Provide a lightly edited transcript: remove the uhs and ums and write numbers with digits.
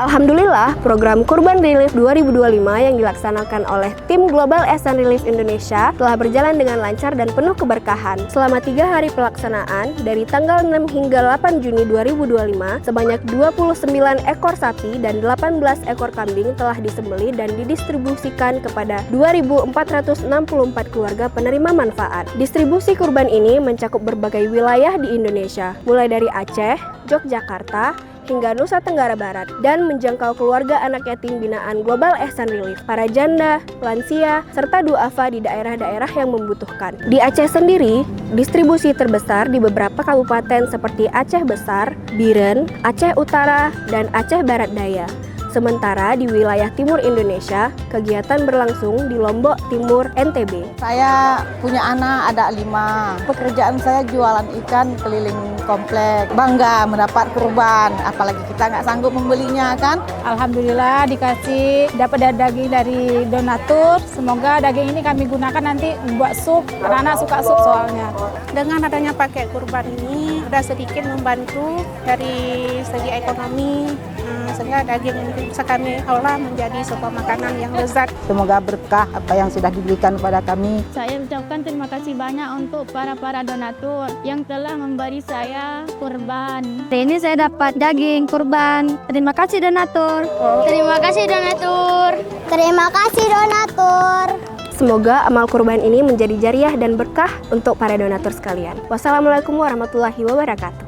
Alhamdulillah, program Kurban Relief 2025 yang dilaksanakan oleh tim Global Ehsan Relief Indonesia telah berjalan dengan lancar dan penuh keberkahan. Selama 3 hari pelaksanaan, dari tanggal 6 hingga 8 Juni 2025, sebanyak 29 ekor sapi dan 18 ekor kambing telah disembelih dan didistribusikan kepada 2.464 keluarga penerima manfaat. Distribusi kurban ini mencakup berbagai wilayah di Indonesia, mulai dari Aceh, Yogyakarta, hingga Nusa Tenggara Barat, dan menjangkau keluarga anak yatim binaan Global Ehsan Relief, para janda, lansia, serta duafa di daerah-daerah yang membutuhkan. Di Aceh sendiri, distribusi terbesar di beberapa kabupaten seperti Aceh Besar, Biren, Aceh Utara, dan Aceh Barat Daya. Sementara di wilayah timur Indonesia, kegiatan berlangsung di Lombok Timur, NTB. Saya punya anak ada 5. Pekerjaan saya jualan ikan keliling komplek. Bangga mendapat kurban, apalagi kita nggak sanggup membelinya kan. Alhamdulillah dikasih dapat daging dari donatur. Semoga daging ini kami gunakan nanti buat sup. Anak-anak suka sup soalnya. Dengan adanya pakai kurban ini, udah sedikit membantu dari segi ekonomi, sehingga daging ini bisa kami olah menjadi sebuah makanan yang lezat. Semoga berkah apa yang sudah diberikan kepada kami. Saya ucapkan terima kasih banyak untuk para donatur yang telah memberi saya kurban. Hari ini saya dapat daging kurban. Terima kasih donatur. Terima kasih donatur. Terima kasih donatur. Semoga amal kurban ini menjadi jariah dan berkah untuk para donatur sekalian. Wassalamualaikum warahmatullahi wabarakatuh.